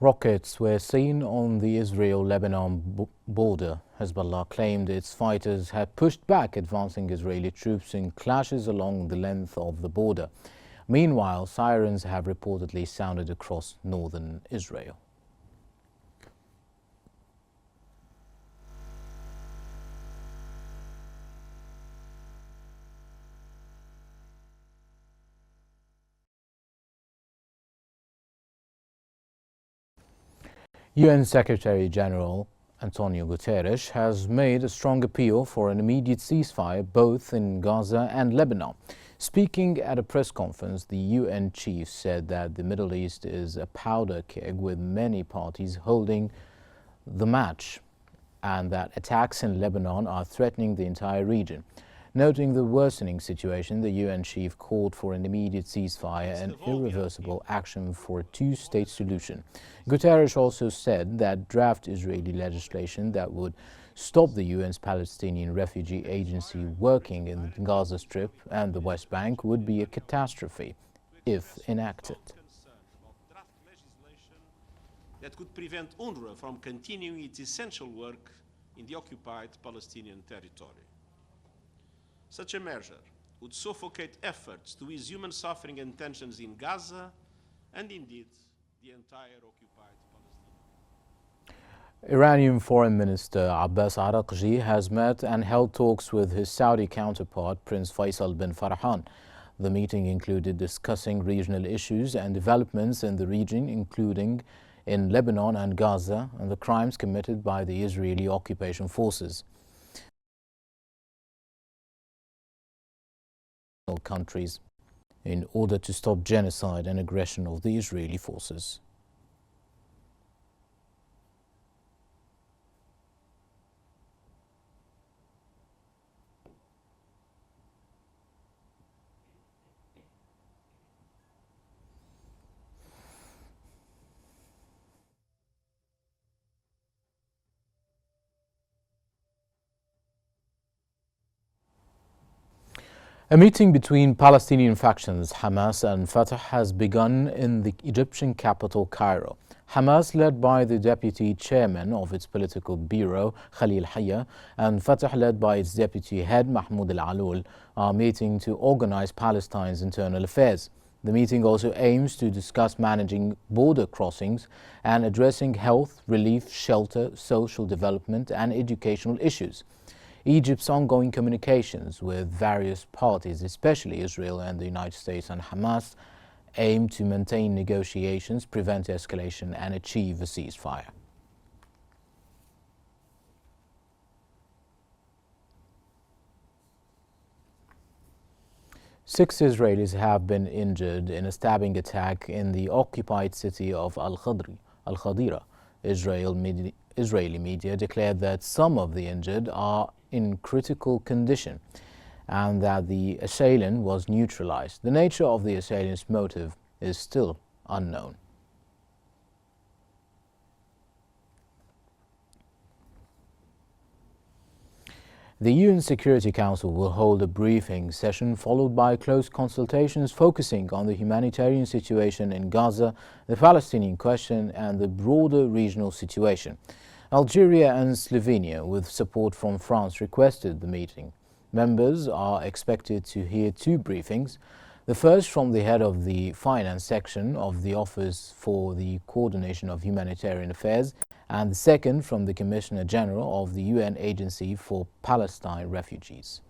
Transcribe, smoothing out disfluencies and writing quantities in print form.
Rockets were seen on the Israel-Lebanon border. Hezbollah claimed its fighters had pushed back advancing Israeli troops in clashes along the length of the border. Meanwhile, sirens have reportedly sounded across northern Israel. UN Secretary-General Antonio Guterres has made a strong appeal for an immediate ceasefire both in Gaza and Lebanon. Speaking at a press conference, the UN chief said that the Middle East is a powder keg with many parties holding the match and that attacks in Lebanon are threatening the entire region. Noting the worsening situation, the UN chief called for an immediate ceasefire and irreversible action for a two-state solution. Guterres also said that draft Israeli legislation that would stop the UN's Palestinian Refugee Agency working in the Gaza Strip and the West Bank would be a catastrophe if enacted. That could prevent UNRWA from continuing its essential work in the occupied Palestinian territory. Such a measure would suffocate efforts to ease human suffering and tensions in Gaza and indeed the entire occupied Palestine. Iranian Foreign Minister Abbas Araghchi has met and held talks with his Saudi counterpart Prince Faisal bin Farhan. The meeting included discussing regional issues and developments in the region, including in Lebanon and Gaza, and the crimes committed by the Israeli occupation forces. Countries in order to stop genocide and aggression of the Israeli forces. A meeting between Palestinian factions Hamas and Fatah has begun in the Egyptian capital, Cairo. Hamas, led by the deputy chairman of its political bureau, Khalil Hayya, and Fatah, led by its deputy head, Mahmoud al-Alul, are meeting to organize Palestine's internal affairs. The meeting also aims to discuss managing border crossings and addressing health, relief, shelter, social development, and educational issues. Egypt's ongoing communications with various parties, especially Israel and the United States and Hamas, aim to maintain negotiations, prevent escalation, and achieve a ceasefire. Six Israelis have been injured in a stabbing attack in the occupied city of Al-Khadira. Israeli media declared that some of the injured are in critical condition and that the assailant was neutralized. The nature of the assailant's motive is still unknown. The UN Security Council will hold a briefing session followed by close consultations focusing on the humanitarian situation in Gaza, the Palestinian question, and the broader regional situation. Algeria and Slovenia, with support from France, requested the meeting. Members are expected to hear two briefings, the first from the head of the finance section of the Office for the Coordination of Humanitarian Affairs, and the second from the Commissioner General of the UN Agency for Palestine Refugees.